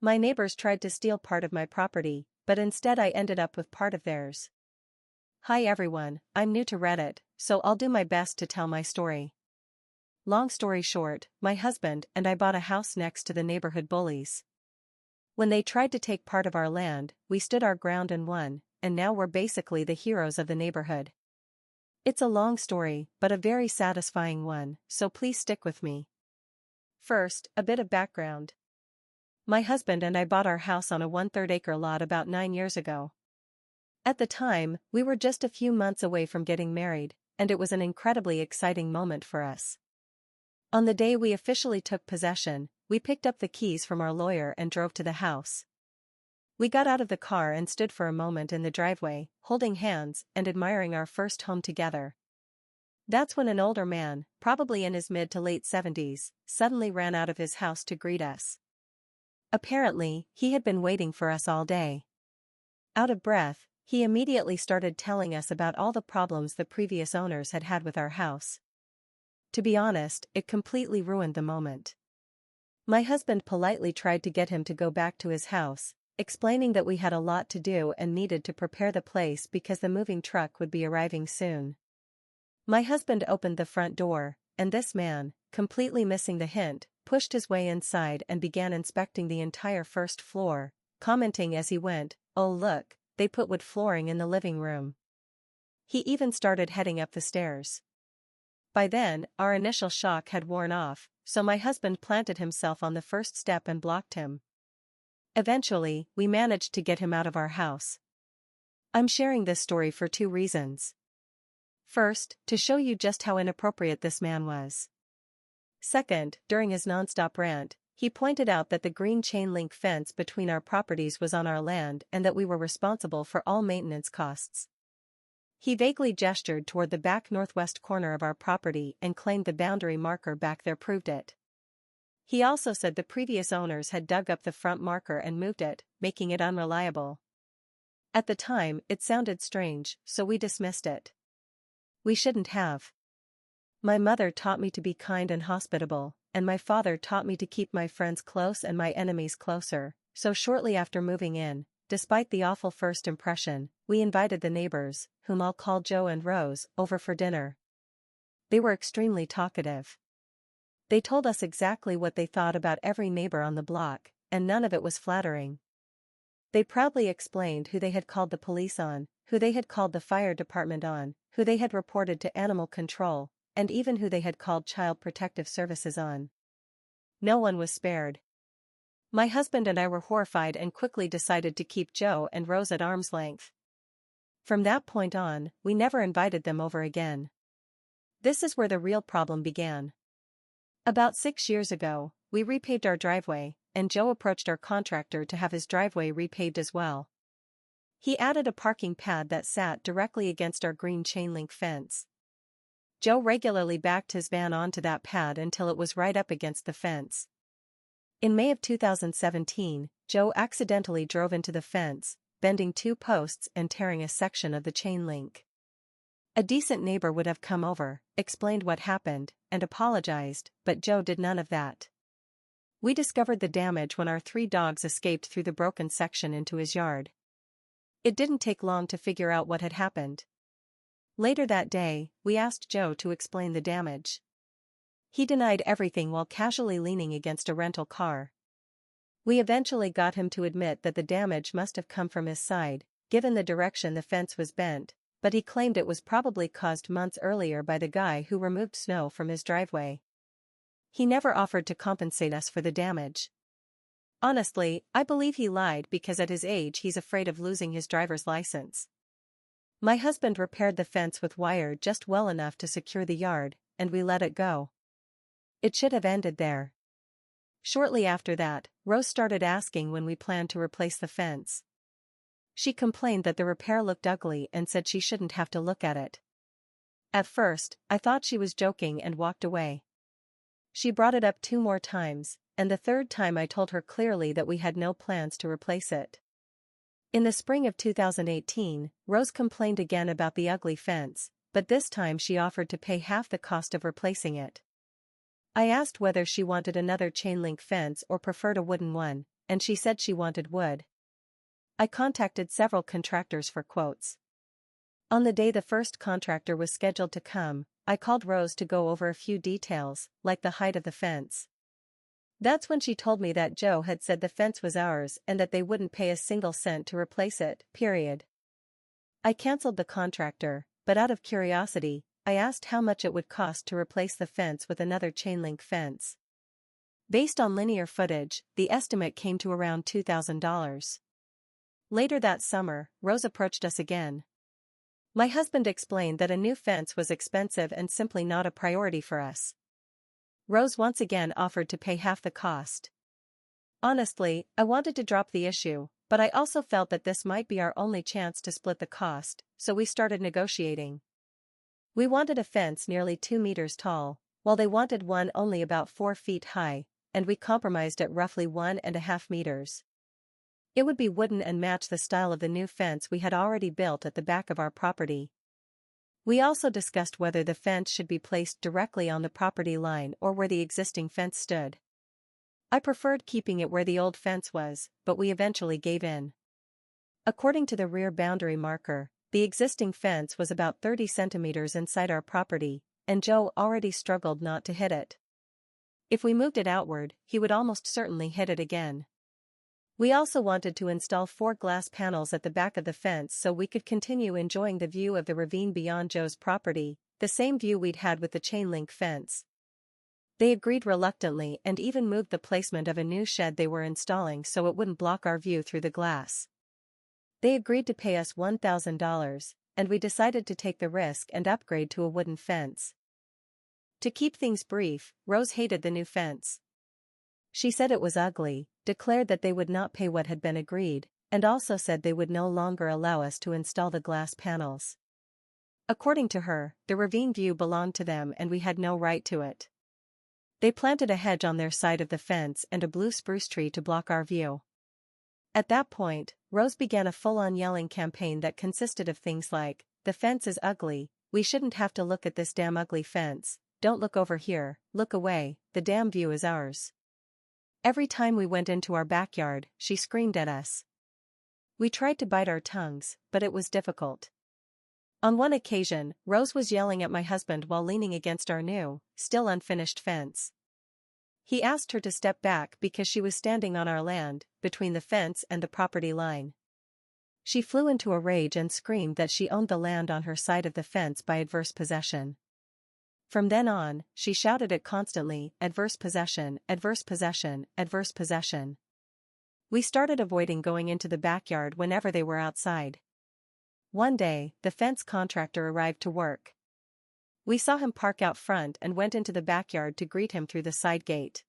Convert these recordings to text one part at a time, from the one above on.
My neighbors tried to steal part of my property, but instead I ended up with part of theirs. Hi everyone, I'm new to Reddit, so I'll do my best to tell my story. Long story short, my husband and I bought a house next to the neighborhood bullies. When they tried to take part of our land, we stood our ground and won, and now we're basically the heroes of the neighborhood. It's a long story, but a very satisfying one, so please stick with me. First, a bit of background. My husband and I bought our house on a 1/3 acre lot about 9 years ago. At the time, we were just a few months away from getting married, and it was an incredibly exciting moment for us. On the day we officially took possession, we picked up the keys from our lawyer and drove to the house. We got out of the car and stood for a moment in the driveway, holding hands and admiring our first home together. That's when an older man, probably in his mid to late 70s, suddenly ran out of his house to greet us. Apparently, he had been waiting for us all day. Out of breath, he immediately started telling us about all the problems the previous owners had had with our house. To be honest, it completely ruined the moment. My husband politely tried to get him to go back to his house, explaining that we had a lot to do and needed to prepare the place because the moving truck would be arriving soon. My husband opened the front door, and this man, completely missing the hint, pushed his way inside and began inspecting the entire first floor, commenting as he went, "Oh look, they put wood flooring in the living room." He even started heading up the stairs. By then, our initial shock had worn off, so my husband planted himself on the first step and blocked him. Eventually, we managed to get him out of our house. I'm sharing this story for 2 reasons. First, to show you just how inappropriate this man was. Second, during his nonstop rant, he pointed out that the green chain link fence between our properties was on our land and that we were responsible for all maintenance costs. He vaguely gestured toward the back northwest corner of our property and claimed the boundary marker back there proved it. He also said the previous owners had dug up the front marker and moved it, making it unreliable. At the time, it sounded strange, so we dismissed it. We shouldn't have. My mother taught me to be kind and hospitable, and my father taught me to keep my friends close and my enemies closer, so shortly after moving in, despite the awful first impression, we invited the neighbors, whom I'll call Joe and Rose, over for dinner. They were extremely talkative. They told us exactly what they thought about every neighbor on the block, and none of it was flattering. They proudly explained who they had called the police on, who they had called the fire department on, who they had reported to animal control, and even who they had called Child Protective Services on. No one was spared. My husband and I were horrified and quickly decided to keep Joe and Rose at arm's length. From that point on, we never invited them over again. This is where the real problem began. About 6 years ago, we repaved our driveway, and Joe approached our contractor to have his driveway repaved as well. He added a parking pad that sat directly against our green chain link fence. Joe regularly backed his van onto that pad until it was right up against the fence. In May of 2017, Joe accidentally drove into the fence, bending 2 posts and tearing a section of the chain link. A decent neighbor would have come over, explained what happened, and apologized, but Joe did none of that. We discovered the damage when our 3 dogs escaped through the broken section into his yard. It didn't take long to figure out what had happened. Later that day, we asked Joe to explain the damage. He denied everything while casually leaning against a rental car. We eventually got him to admit that the damage must have come from his side, given the direction the fence was bent, but he claimed it was probably caused months earlier by the guy who removed snow from his driveway. He never offered to compensate us for the damage. Honestly, I believe he lied because at his age he's afraid of losing his driver's license. My husband repaired the fence with wire just well enough to secure the yard, and we let it go. It should have ended there. Shortly after that, Rose started asking when we planned to replace the fence. She complained that the repair looked ugly and said she shouldn't have to look at it. At first, I thought she was joking and walked away. She brought it up 2 more times, and the 3rd time I told her clearly that we had no plans to replace it. In the spring of 2018, Rose complained again about the ugly fence, but this time she offered to pay half the cost of replacing it. I asked whether she wanted another chain link fence or preferred a wooden one, and she said she wanted wood. I contacted several contractors for quotes. On the day the first contractor was scheduled to come, I called Rose to go over a few details, like the height of the fence. That's when she told me that Joe had said the fence was ours and that they wouldn't pay a single cent to replace it, period. I canceled the contractor, but out of curiosity, I asked how much it would cost to replace the fence with another chain-link fence. Based on linear footage, the estimate came to around $2,000. Later that summer, Rose approached us again. My husband explained that a new fence was expensive and simply not a priority for us. Rose once again offered to pay half the cost. Honestly, I wanted to drop the issue, but I also felt that this might be our only chance to split the cost, so we started negotiating. We wanted a fence nearly 2 meters tall, while they wanted one only about 4 feet high, and we compromised at roughly 1.5 meters. It would be wooden and match the style of the new fence we had already built at the back of our property. We also discussed whether the fence should be placed directly on the property line or where the existing fence stood. I preferred keeping it where the old fence was, but we eventually gave in. According to the rear boundary marker, the existing fence was about 30 centimeters inside our property, and Joe already struggled not to hit it. If we moved it outward, he would almost certainly hit it again. We also wanted to install 4 glass panels at the back of the fence so we could continue enjoying the view of the ravine beyond Joe's property, the same view we'd had with the chain-link fence. They agreed reluctantly and even moved the placement of a new shed they were installing so it wouldn't block our view through the glass. They agreed to pay us $1,000, and we decided to take the risk and upgrade to a wooden fence. To keep things brief, Rose hated the new fence. She said it was ugly, declared that they would not pay what had been agreed, and also said they would no longer allow us to install the glass panels. According to her, the ravine view belonged to them and we had no right to it. They planted a hedge on their side of the fence and a blue spruce tree to block our view. At that point, Rose began a full-on yelling campaign that consisted of things like, "The fence is ugly, we shouldn't have to look at this damn ugly fence, don't look over here, look away, the damn view is ours." Every time we went into our backyard, she screamed at us. We tried to bite our tongues, but it was difficult. On one occasion, Rose was yelling at my husband while leaning against our new, still unfinished fence. He asked her to step back because she was standing on our land, between the fence and the property line. She flew into a rage and screamed that she owned the land on her side of the fence by adverse possession. From then on, she shouted it constantly, "Adverse possession, adverse possession, adverse possession." We started avoiding going into the backyard whenever they were outside. One day, the fence contractor arrived to work. We saw him park out front and went into the backyard to greet him through the side gate.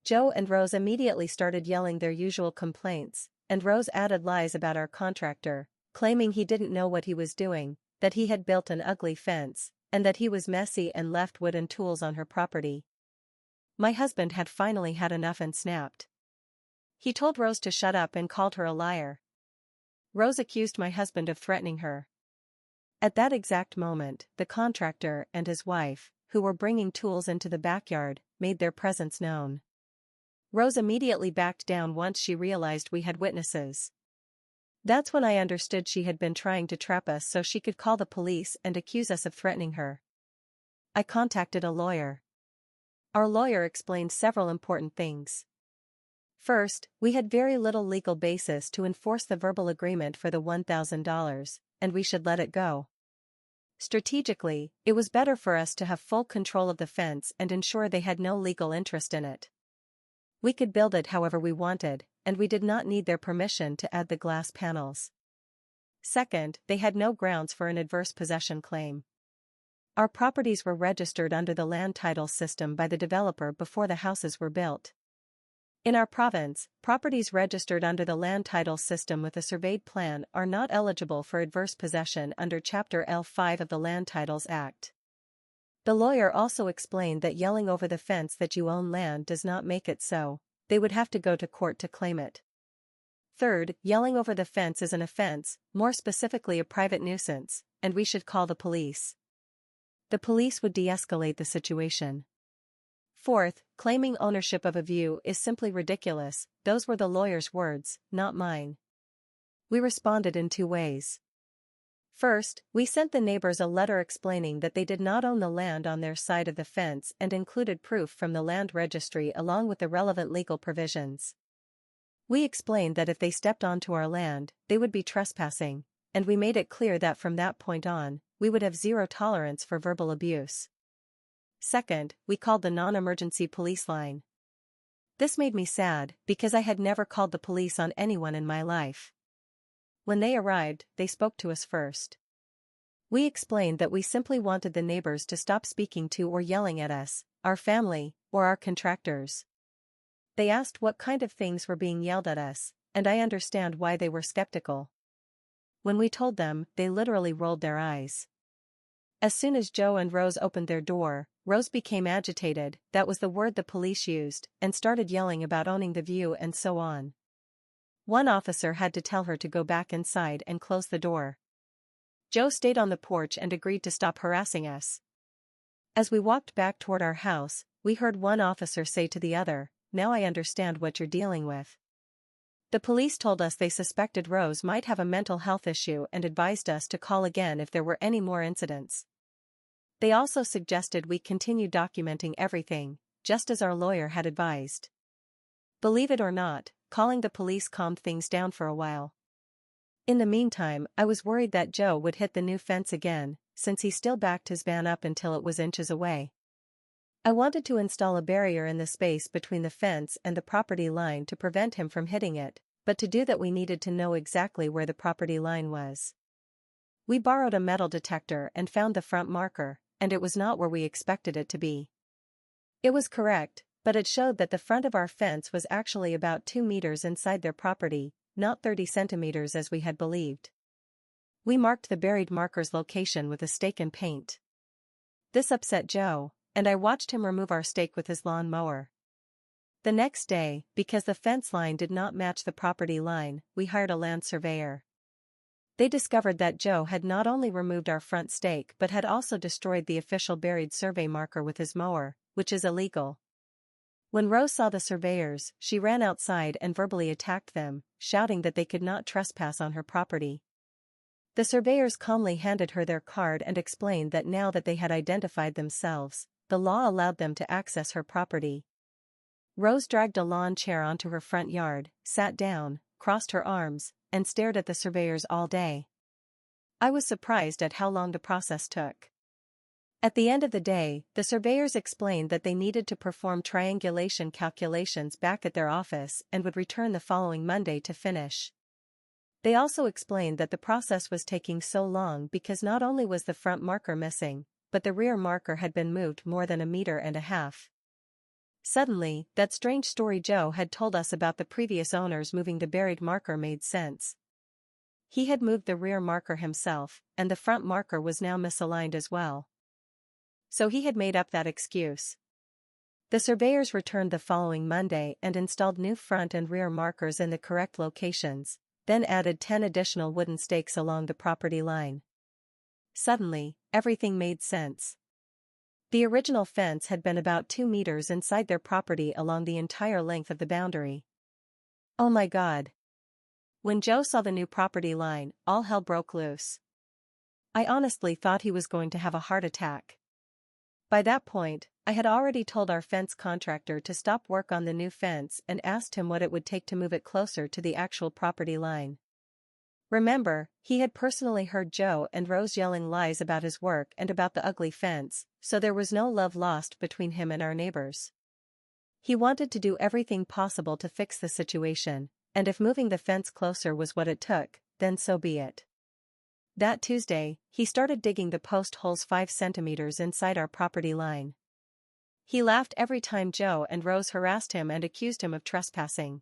Joe and Rose immediately started yelling their usual complaints, and Rose added lies about our contractor, claiming he didn't know what he was doing, that he had built an ugly fence, and that he was messy and left wood and tools on her property. My husband had finally had enough and snapped. He told Rose to shut up and called her a liar. Rose accused my husband of threatening her. At that exact moment, the contractor and his wife, who were bringing tools into the backyard, made their presence known. Rose immediately backed down once she realized we had witnesses. That's when I understood she had been trying to trap us so she could call the police and accuse us of threatening her. I contacted a lawyer. Our lawyer explained several important things. First, we had very little legal basis to enforce the verbal agreement for the $1,000, and we should let it go. Strategically, it was better for us to have full control of the fence and ensure they had no legal interest in it. We could build it however we wanted, and we did not need their permission to add the glass panels. Second, they had no grounds for an adverse possession claim. Our properties were registered under the land title system by the developer before the houses were built. In our province, properties registered under the land title system with a surveyed plan are not eligible for adverse possession under Chapter L5 of the Land Titles Act. The lawyer also explained that yelling over the fence that you own land does not make it so. They would have to go to court to claim it. Third, yelling over the fence is an offense, more specifically a private nuisance, and we should call the police. The police would de-escalate the situation. Fourth, claiming ownership of a view is simply ridiculous. Those were the lawyer's words, not mine. We responded in two ways. First, we sent the neighbors a letter explaining that they did not own the land on their side of the fence and included proof from the land registry along with the relevant legal provisions. We explained that if they stepped onto our land, they would be trespassing, and we made it clear that from that point on, we would have zero tolerance for verbal abuse. Second, we called the non-emergency police line. This made me sad because I had never called the police on anyone in my life. When they arrived, they spoke to us first. We explained that we simply wanted the neighbors to stop speaking to or yelling at us, our family, or our contractors. They asked what kind of things were being yelled at us, and I understand why they were skeptical. When we told them, they literally rolled their eyes. As soon as Joe and Rose opened their door, Rose became agitated, that was the word the police used, and started yelling about owning the view and so on. One officer had to tell her to go back inside and close the door. Joe stayed on the porch and agreed to stop harassing us. As we walked back toward our house, we heard one officer say to the other, "Now I understand what you're dealing with." The police told us they suspected Rose might have a mental health issue and advised us to call again if there were any more incidents. They also suggested we continue documenting everything, just as our lawyer had advised. Believe it or not, calling the police calmed things down for a while. In the meantime, I was worried that Joe would hit the new fence again, since he still backed his van up until it was inches away. I wanted to install a barrier in the space between the fence and the property line to prevent him from hitting it, but to do that we needed to know exactly where the property line was. We borrowed a metal detector and found the front marker, and it was not where we expected it to be. It was correct, but it showed that the front of our fence was actually about 2 meters inside their property, not 30 centimeters as we had believed. We marked the buried marker's location with a stake and paint. This upset Joe, and I watched him remove our stake with his lawn mower. The next day, because the fence line did not match the property line, we hired a land surveyor. They discovered that Joe had not only removed our front stake but had also destroyed the official buried survey marker with his mower, which is illegal. When Rose saw the surveyors, she ran outside and verbally attacked them, shouting that they could not trespass on her property. The surveyors calmly handed her their card and explained that now that they had identified themselves, the law allowed them to access her property. Rose dragged a lawn chair onto her front yard, sat down, crossed her arms, and stared at the surveyors all day. I was surprised at how long the process took. At the end of the day, the surveyors explained that they needed to perform triangulation calculations back at their office and would return the following Monday to finish. They also explained that the process was taking so long because not only was the front marker missing, but the rear marker had been moved more than 1.5 meters. Suddenly, that strange story Joe had told us about the previous owners moving the buried marker made sense. He had moved the rear marker himself, and the front marker was now misaligned as well. So he had made up that excuse. The surveyors returned the following Monday and installed new front and rear markers in the correct locations, then added 10 additional wooden stakes along the property line. Suddenly, everything made sense. The original fence had been about 2 meters inside their property along the entire length of the boundary. Oh my God! When Joe saw the new property line, all hell broke loose. I honestly thought he was going to have a heart attack. By that point, I had already told our fence contractor to stop work on the new fence and asked him what it would take to move it closer to the actual property line. Remember, he had personally heard Joe and Rose yelling lies about his work and about the ugly fence, so there was no love lost between him and our neighbors. He wanted to do everything possible to fix the situation, and if moving the fence closer was what it took, then so be it. That Tuesday, he started digging the post holes 5 centimeters inside our property line. He laughed every time Joe and Rose harassed him and accused him of trespassing.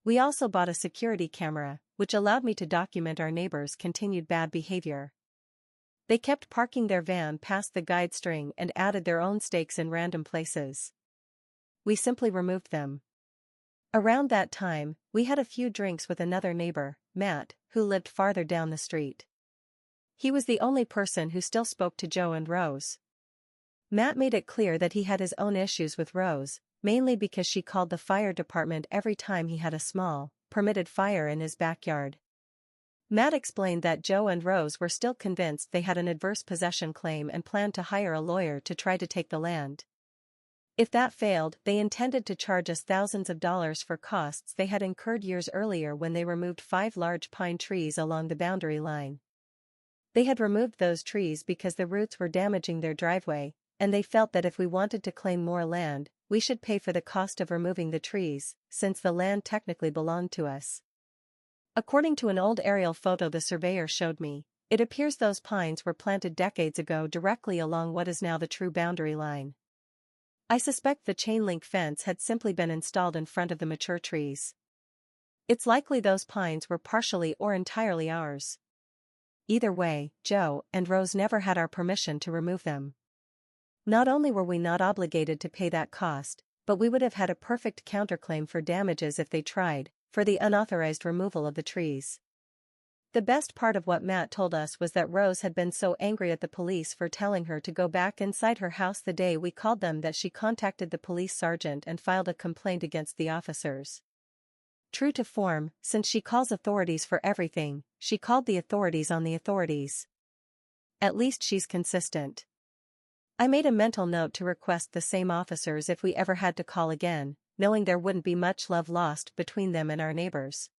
We also bought a security camera, which allowed me to document our neighbors' continued bad behavior. They kept parking their van past the guide string and added their own stakes in random places. We simply removed them. Around that time, we had a few drinks with another neighbor, Matt, who lived farther down the street. He was the only person who still spoke to Joe and Rose. Matt made it clear that he had his own issues with Rose, mainly because she called the fire department every time he had a small, permitted fire in his backyard. Matt explained that Joe and Rose were still convinced they had an adverse possession claim and planned to hire a lawyer to try to take the land. If that failed, they intended to charge us thousands of dollars for costs they had incurred years earlier when they removed 5 large pine trees along the boundary line. They had removed those trees because the roots were damaging their driveway, and they felt that if we wanted to claim more land, we should pay for the cost of removing the trees, since the land technically belonged to us. According to an old aerial photo the surveyor showed me, it appears those pines were planted decades ago directly along what is now the true boundary line. I suspect the chain-link fence had simply been installed in front of the mature trees. It's likely those pines were partially or entirely ours. Either way, Joe and Rose never had our permission to remove them. Not only were we not obligated to pay that cost, but we would have had a perfect counterclaim for damages if they tried, for the unauthorized removal of the trees. The best part of what Matt told us was that Rose had been so angry at the police for telling her to go back inside her house the day we called them that she contacted the police sergeant and filed a complaint against the officers. True to form, since she calls authorities for everything, she called the authorities on the authorities. At least she's consistent. I made a mental note to request the same officers if we ever had to call again, knowing there wouldn't be much love lost between them and our neighbors.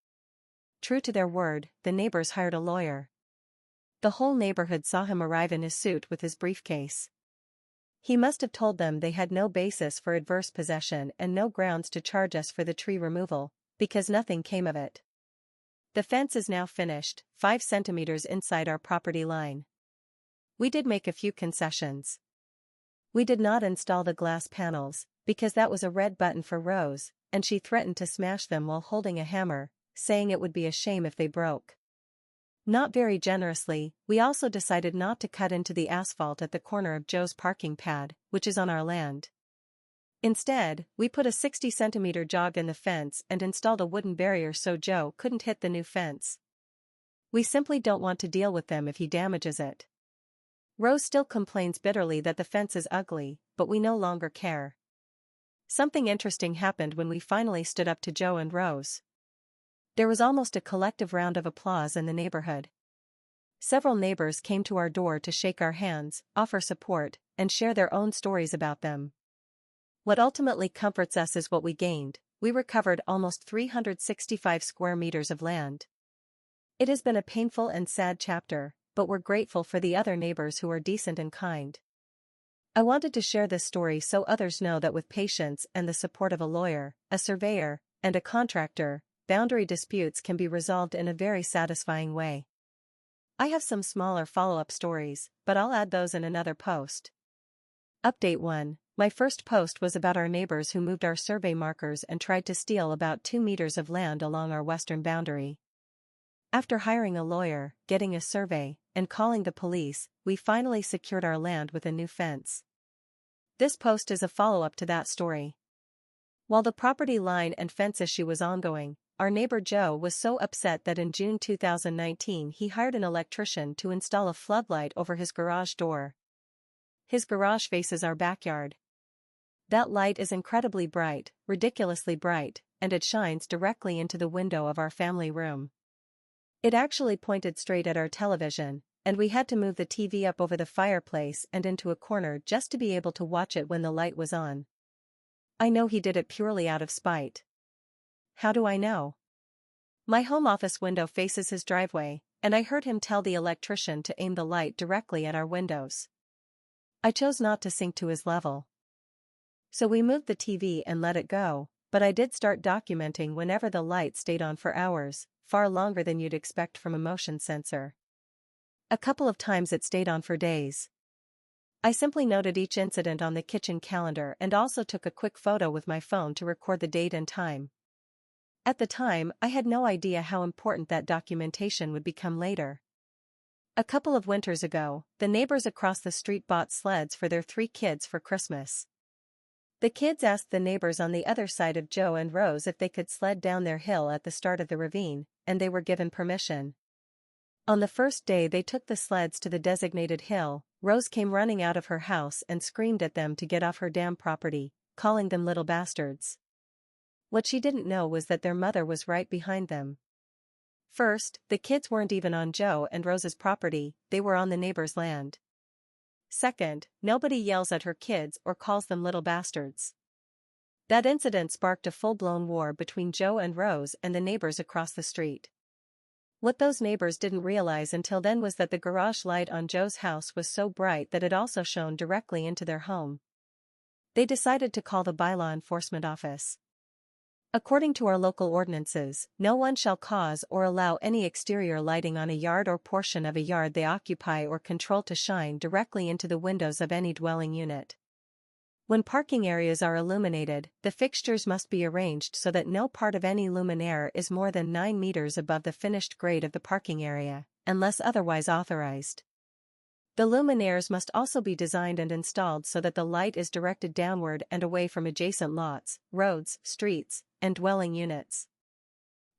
True to their word, the neighbors hired a lawyer. The whole neighborhood saw him arrive in his suit with his briefcase. He must have told them they had no basis for adverse possession and no grounds to charge us for the tree removal, because nothing came of it. The fence is now finished, 5 centimeters inside our property line. We did make a few concessions. We did not install the glass panels, because that was a red button for Rose, and she threatened to smash them while holding a hammer, saying it would be a shame if they broke. Not very generously, we also decided not to cut into the asphalt at the corner of Joe's parking pad, which is on our land. Instead, we put a 60-centimeter jog in the fence and installed a wooden barrier so Joe couldn't hit the new fence. We simply don't want to deal with them if he damages it. Rose still complains bitterly that the fence is ugly, but we no longer care. Something interesting happened when we finally stood up to Joe and Rose. There was almost a collective round of applause in the neighborhood. Several neighbors came to our door to shake our hands, offer support, and share their own stories about them. What ultimately comforts us is what we gained. We recovered almost 365 square meters of land. It has been a painful and sad chapter, but we're grateful for the other neighbors who are decent and kind. I wanted to share this story so others know that with patience and the support of a lawyer, a surveyor, and a contractor, boundary disputes can be resolved in a very satisfying way. I have some smaller follow-up stories, but I'll add those in another post. Update 1. My first post was about our neighbors who moved our survey markers and tried to steal about 2 meters of land along our western boundary. After hiring a lawyer, getting a survey, and calling the police, we finally secured our land with a new fence. This post is a follow-up to that story. While the property line and fence issue was ongoing, our neighbor Joe was so upset that in June 2019 he hired an electrician to install a floodlight over his garage door. His garage faces our backyard. That light is incredibly bright, ridiculously bright, and it shines directly into the window of our family room. It actually pointed straight at our television, and we had to move the TV up over the fireplace and into a corner just to be able to watch it when the light was on. I know he did it purely out of spite. How do I know? My home office window faces his driveway, and I heard him tell the electrician to aim the light directly at our windows. I chose not to sink to his level. So we moved the TV and let it go, but I did start documenting whenever the light stayed on for hours, far longer than you'd expect from a motion sensor. A couple of times it stayed on for days. I simply noted each incident on the kitchen calendar and also took a quick photo with my phone to record the date and time. At the time, I had no idea how important that documentation would become later. A couple of winters ago, the neighbors across the street bought sleds for their 3 kids for Christmas. The kids asked the neighbors on the other side of Joe and Rose if they could sled down their hill at the start of the ravine, and they were given permission. On the first day they took the sleds to the designated hill, Rose came running out of her house and screamed at them to get off her damn property, calling them little bastards. What she didn't know was that their mother was right behind them. First, the kids weren't even on Joe and Rose's property, they were on the neighbor's land. Second, nobody yells at her kids or calls them little bastards. That incident sparked a full-blown war between Joe and Rose and the neighbors across the street. What those neighbors didn't realize until then was that the garage light on Joe's house was so bright that it also shone directly into their home. They decided to call the bylaw enforcement office. According to our local ordinances, no one shall cause or allow any exterior lighting on a yard or portion of a yard they occupy or control to shine directly into the windows of any dwelling unit. When parking areas are illuminated, the fixtures must be arranged so that no part of any luminaire is more than 9 meters above the finished grade of the parking area, unless otherwise authorized. The luminaires must also be designed and installed so that the light is directed downward and away from adjacent lots, roads, streets, and dwelling units.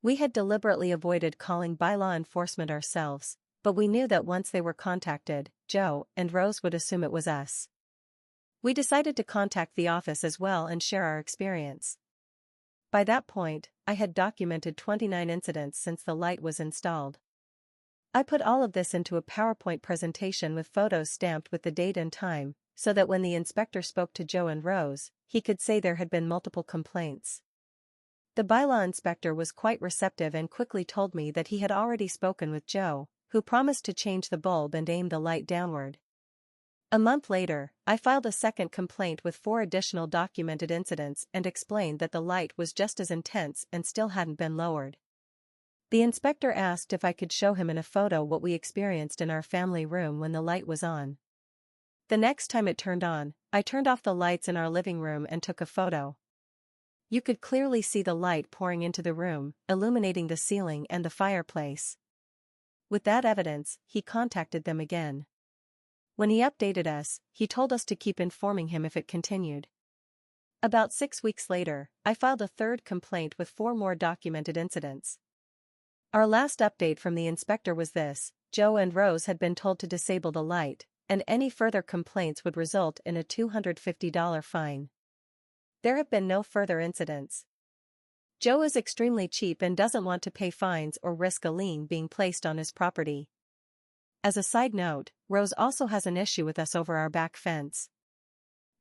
We had deliberately avoided calling bylaw enforcement ourselves, but we knew that once they were contacted, Joe and Rose would assume it was us. We decided to contact the office as well and share our experience. By that point, I had documented 29 incidents since the light was installed. I put all of this into a PowerPoint presentation with photos stamped with the date and time, so that when the inspector spoke to Joe and Rose, he could say there had been multiple complaints. The bylaw inspector was quite receptive and quickly told me that he had already spoken with Joe, who promised to change the bulb and aim the light downward. A month later, I filed a second complaint with 4 additional documented incidents and explained that the light was just as intense and still hadn't been lowered. The inspector asked if I could show him in a photo what we experienced in our family room when the light was on. The next time it turned on, I turned off the lights in our living room and took a photo. You could clearly see the light pouring into the room, illuminating the ceiling and the fireplace. With that evidence, he contacted them again. When he updated us, he told us to keep informing him if it continued. About 6 weeks later, I filed a third complaint with 4 more documented incidents. Our last update from the inspector was this: Joe and Rose had been told to disable the light, and any further complaints would result in a $250 fine. There have been no further incidents. Joe is extremely cheap and doesn't want to pay fines or risk a lien being placed on his property. As a side note, Rose also has an issue with us over our back fence.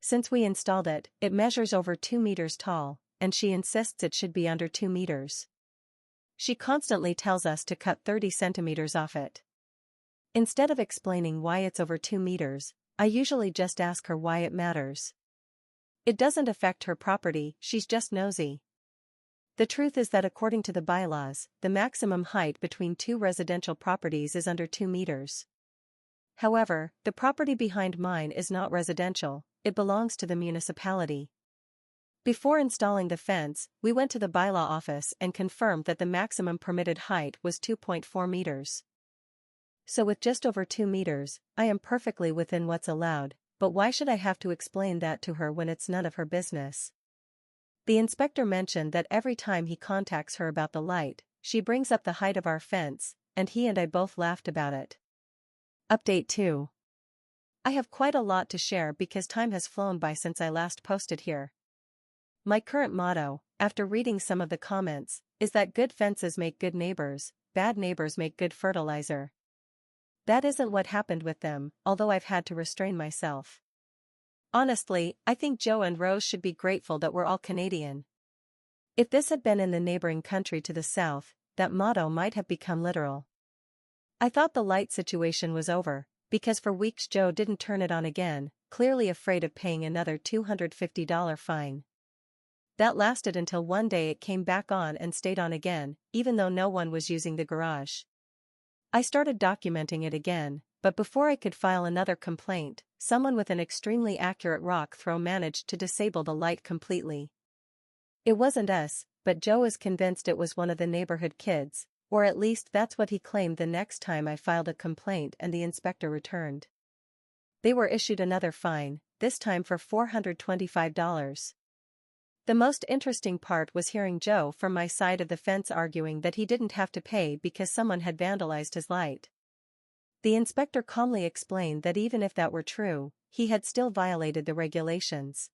Since we installed it, it measures over 2 meters tall, and she insists it should be under 2 meters. She constantly tells us to cut 30 centimeters off it. Instead of explaining why it's over 2 meters, I usually just ask her why it matters. It doesn't affect her property, she's just nosy. The truth is that according to the bylaws, the maximum height between 2 residential properties is under 2 meters. However, the property behind mine is not residential, it belongs to the municipality. Before installing the fence, we went to the bylaw office and confirmed that the maximum permitted height was 2.4 meters. So with just over 2 meters, I am perfectly within what's allowed, but why should I have to explain that to her when it's none of her business? The inspector mentioned that every time he contacts her about the light, she brings up the height of our fence, and he and I both laughed about it. Update 2. I have quite a lot to share because time has flown by since I last posted here. My current motto, after reading some of the comments, is that good fences make good neighbors, bad neighbors make good fertilizer. That isn't what happened with them, although I've had to restrain myself. Honestly, I think Joe and Rose should be grateful that we're all Canadian. If this had been in the neighboring country to the south, that motto might have become literal. I thought the light situation was over, because for weeks Joe didn't turn it on again, clearly afraid of paying another $250 fine. That lasted until one day it came back on and stayed on again, even though no one was using the garage. I started documenting it again, but before I could file another complaint, someone with an extremely accurate rock throw managed to disable the light completely. It wasn't us, but Joe is convinced it was one of the neighborhood kids, or at least that's what he claimed the next time I filed a complaint and the inspector returned. They were issued another fine, this time for $425. The most interesting part was hearing Joe from my side of the fence arguing that he didn't have to pay because someone had vandalized his light. The inspector calmly explained that even if that were true, he had still violated the regulations.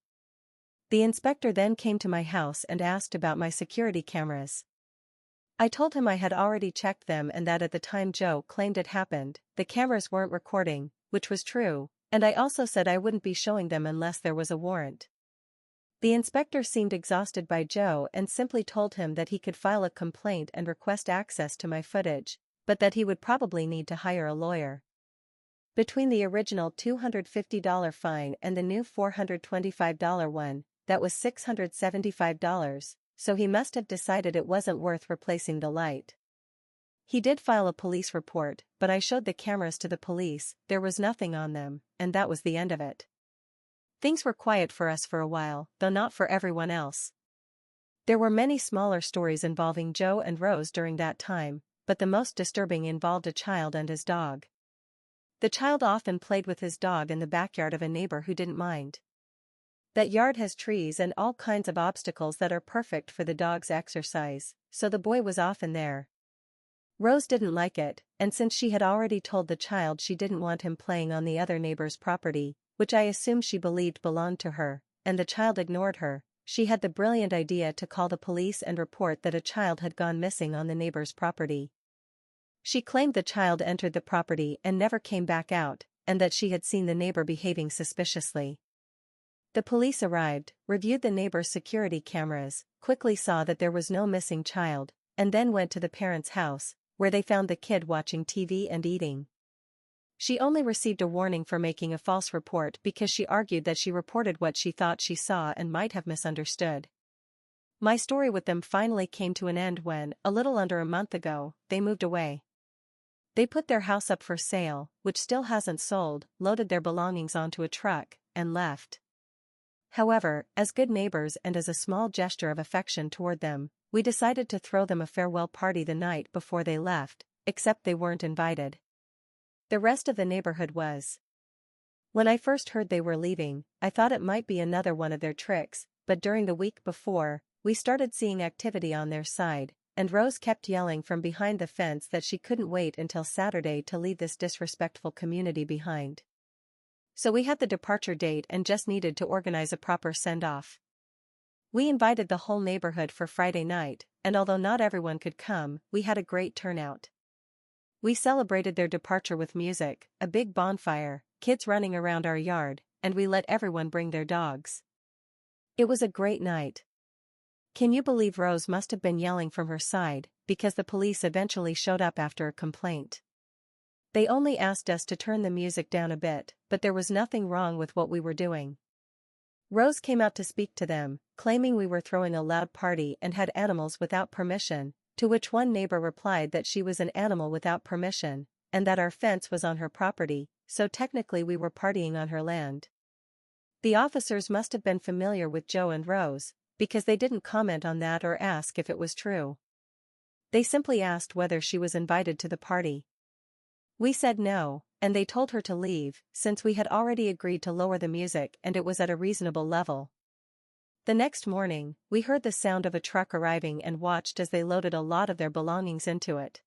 The inspector then came to my house and asked about my security cameras. I told him I had already checked them and that at the time Joe claimed it happened, the cameras weren't recording, which was true, and I also said I wouldn't be showing them unless there was a warrant. The inspector seemed exhausted by Joe and simply told him that he could file a complaint and request access to my footage, but that he would probably need to hire a lawyer. Between the original $250 fine and the new $425 one, that was $675, so he must have decided it wasn't worth replacing the light. He did file a police report, but I showed the cameras to the police, there was nothing on them, and that was the end of it. Things were quiet for us for a while, though not for everyone else. There were many smaller stories involving Joe and Rose during that time, but the most disturbing involved a child and his dog. The child often played with his dog in the backyard of a neighbor who didn't mind. That yard has trees and all kinds of obstacles that are perfect for the dog's exercise, so the boy was often there. Rose didn't like it, and since she had already told the child she didn't want him playing on the other neighbor's property, which I assume she believed belonged to her, and the child ignored her, she had the brilliant idea to call the police and report that a child had gone missing on the neighbor's property. She claimed the child entered the property and never came back out, and that she had seen the neighbor behaving suspiciously. The police arrived, reviewed the neighbor's security cameras, quickly saw that there was no missing child, and then went to the parents' house, where they found the kid watching TV and eating. She only received a warning for making a false report because she argued that she reported what she thought she saw and might have misunderstood. My story with them finally came to an end when, a little under a month ago, they moved away. They put their house up for sale, which still hasn't sold, loaded their belongings onto a truck, and left. However, as good neighbors and as a small gesture of affection toward them, we decided to throw them a farewell party the night before they left, except they weren't invited. The rest of the neighborhood was. When I first heard they were leaving, I thought it might be another one of their tricks, but during the week before, we started seeing activity on their side, and Rose kept yelling from behind the fence that she couldn't wait until Saturday to leave this disrespectful community behind. So we had the departure date and just needed to organize a proper send-off. We invited the whole neighborhood for Friday night, and although not everyone could come, we had a great turnout. We celebrated their departure with music, a big bonfire, kids running around our yard, and we let everyone bring their dogs. It was a great night. Can you believe Rose must have been yelling from her side, because the police eventually showed up after a complaint. They only asked us to turn the music down a bit, but there was nothing wrong with what we were doing. Rose came out to speak to them, claiming we were throwing a loud party and had animals without permission, to which one neighbor replied that she was an animal without permission, and that our fence was on her property, so technically we were partying on her land. The officers must have been familiar with Joe and Rose, because they didn't comment on that or ask if it was true. They simply asked whether she was invited to the party. We said no, and they told her to leave, since we had already agreed to lower the music and it was at a reasonable level. The next morning, we heard the sound of a truck arriving and watched as they loaded a lot of their belongings into it.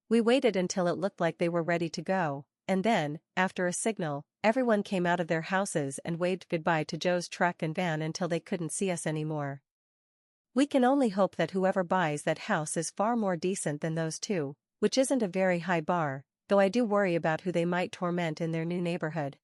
We waited until it looked like they were ready to go, and then, after a signal, everyone came out of their houses and waved goodbye to Joe's truck and van until they couldn't see us anymore. We can only hope that whoever buys that house is far more decent than those two, which isn't a very high bar, though I do worry about who they might torment in their new neighborhood.